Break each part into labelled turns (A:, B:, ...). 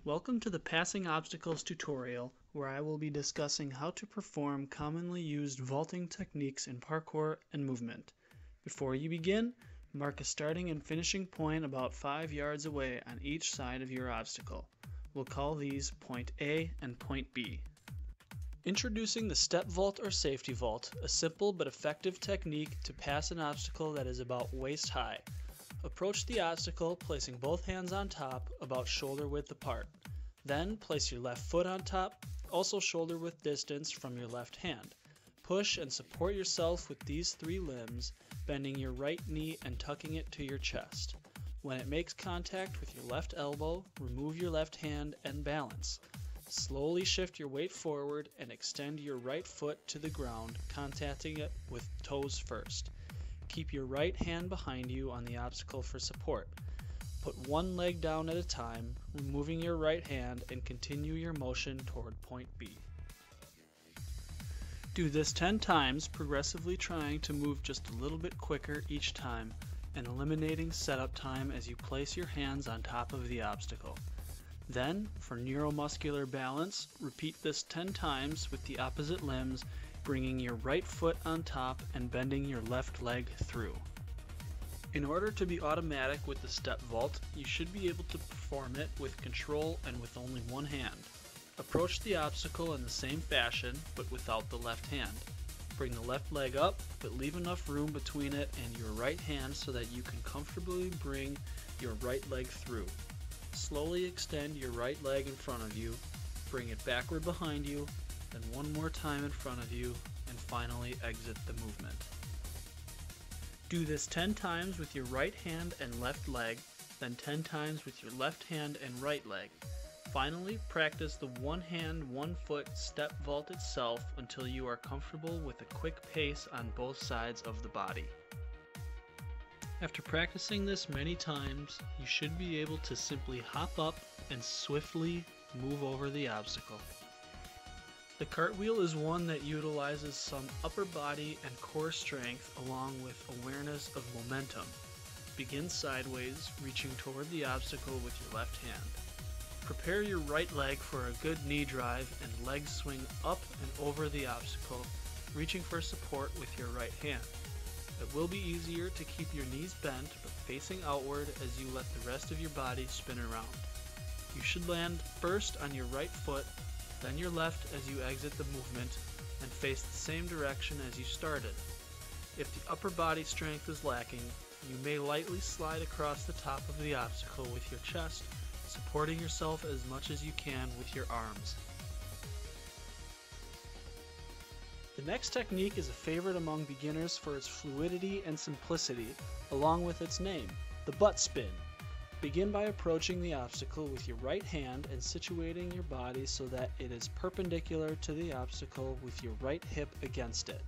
A: Welcome to the Passing Obstacles tutorial, where I will be discussing how to perform commonly used vaulting techniques in parkour and movement. Before you begin, mark a starting and finishing point about 5 yards away on each side of your obstacle. We'll call these point A and point B. Introducing the step vault or safety vault, a simple but effective technique to pass an obstacle that is about waist high. Approach the obstacle placing both hands on top, about shoulder width apart. Then place your left foot on top, also shoulder width distance from your left hand. Push and support yourself with these 3 limbs, bending your right knee and tucking it to your chest. When it makes contact with your left elbow, remove your left hand and balance. Slowly shift your weight forward and extend your right foot to the ground, contacting it with toes first. Keep your right hand behind you on the obstacle for support. Put one leg down at a time, removing your right hand, and continue your motion toward point B. Do this 10 times, progressively trying to move just a little bit quicker each time and eliminating setup time as you place your hands on top of the obstacle. Then, for neuromuscular balance, repeat this 10 times with the opposite limbs, bringing your right foot on top and bending your left leg through. In order to be automatic with the step vault, you should be able to perform it with control and with only one hand. Approach the obstacle in the same fashion, but without the left hand. Bring the left leg up, but leave enough room between it and your right hand so that you can comfortably bring your right leg through. Slowly extend your right leg in front of you, bring it backward behind you, then one more time in front of you, and finally exit the movement. Do this 10 times with your right hand and left leg, then 10 times with your left hand and right leg. Finally, practice the one hand, one foot step vault itself until you are comfortable with a quick pace on both sides of the body. After practicing this many times, you should be able to simply hop up and swiftly move over the obstacle. The cartwheel is one that utilizes some upper body and core strength along with awareness of momentum. Begin sideways, reaching toward the obstacle with your left hand. Prepare your right leg for a good knee drive and leg swing up and over the obstacle, reaching for support with your right hand. It will be easier to keep your knees bent but facing outward as you let the rest of your body spin around. You should land first on your right foot, then your left as you exit the movement, and face the same direction as you started. If the upper body strength is lacking, you may lightly slide across the top of the obstacle with your chest, supporting yourself as much as you can with your arms. The next technique is a favorite among beginners for its fluidity and simplicity, along with its name, the butt spin. Begin by approaching the obstacle with your right hand and situating your body so that it is perpendicular to the obstacle with your right hip against it.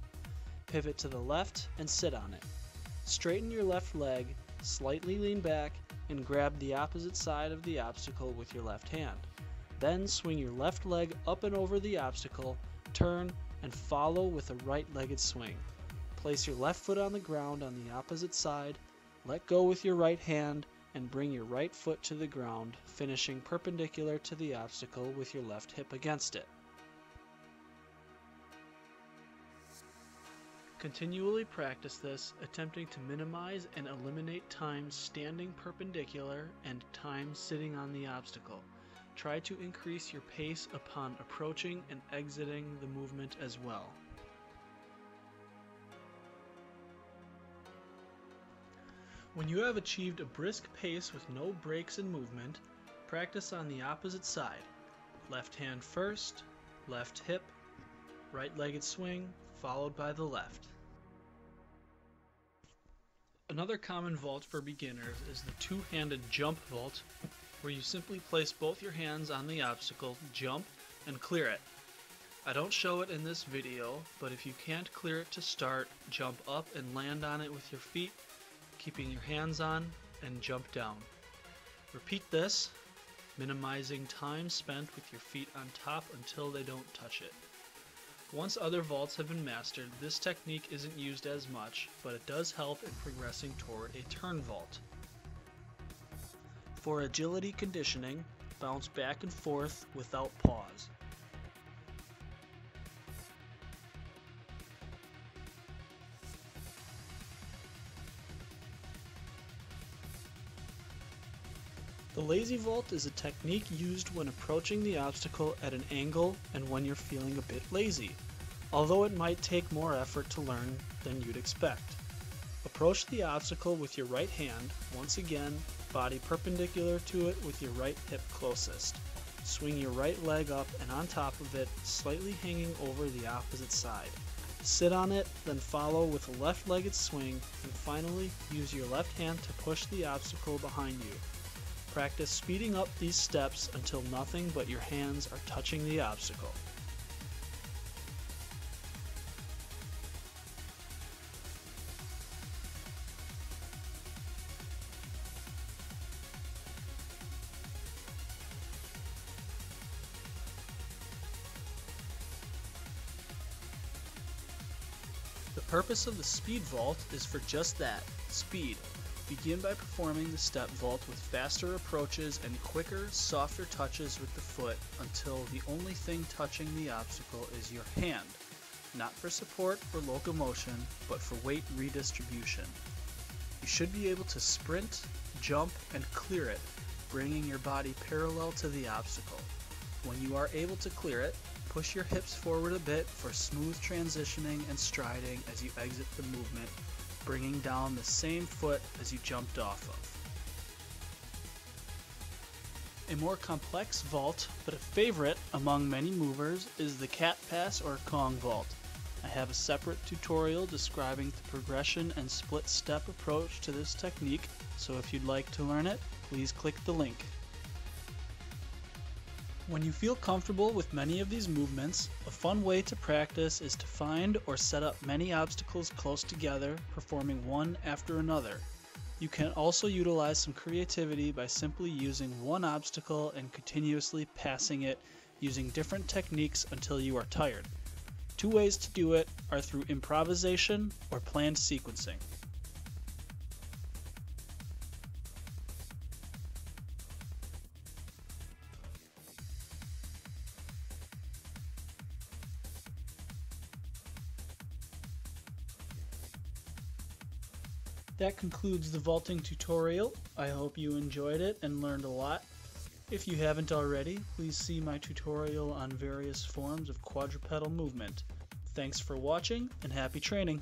A: Pivot to the left and sit on it. Straighten your left leg, slightly lean back, and grab the opposite side of the obstacle with your left hand. Then swing your left leg up and over the obstacle, turn, and follow with a right-legged swing. Place your left foot on the ground on the opposite side, let go with your right hand, and bring your right foot to the ground, finishing perpendicular to the obstacle with your left hip against it. Continually practice this, attempting to minimize and eliminate time standing perpendicular and time sitting on the obstacle. Try to increase your pace upon approaching and exiting the movement as well. When you have achieved a brisk pace with no breaks in movement, practice on the opposite side. Left hand first, left hip, right-legged swing, followed by the left. Another common vault for beginners is the two-handed jump vault, where you simply place both your hands on the obstacle, jump, and clear it. I don't show it in this video, but if you can't clear it to start, jump up and land on it with your feet, keeping your hands on, and jump down. Repeat this, minimizing time spent with your feet on top until they don't touch it. Once other vaults have been mastered, this technique isn't used as much, but it does help in progressing toward a turn vault. For agility conditioning, bounce back and forth without pause. The lazy vault is a technique used when approaching the obstacle at an angle and when you're feeling a bit lazy, although it might take more effort to learn than you'd expect. Approach the obstacle with your right hand, once again, body perpendicular to it with your right hip closest. Swing your right leg up and on top of it, slightly hanging over the opposite side. Sit on it, then follow with a left-legged swing, and finally use your left hand to push the obstacle behind you. Practice speeding up these steps until nothing but your hands are touching the obstacle. The purpose of the speed vault is for just that, speed. Begin by performing the step vault with faster approaches and quicker, softer touches with the foot until the only thing touching the obstacle is your hand, not for support or locomotion, but for weight redistribution. You should be able to sprint, jump, and clear it, bringing your body parallel to the obstacle. When you are able to clear it, push your hips forward a bit for smooth transitioning and striding as you exit the movement, bringing down the same foot as you jumped off of. A more complex vault, but a favorite among many movers, is the Catpass or Kong vault. I have a separate tutorial describing the progression and split step approach to this technique, so if you'd like to learn it, please click the link. When you feel comfortable with many of these movements, a fun way to practice is to find or set up many obstacles close together, performing one after another. You can also utilize some creativity by simply using one obstacle and continuously passing it using different techniques until you are tired. Two ways to do it are through improvisation or planned sequencing. That concludes the vaulting tutorial. I hope you enjoyed it and learned a lot. If you haven't already, please see my tutorial on various forms of quadrupedal movement. Thanks for watching and happy training!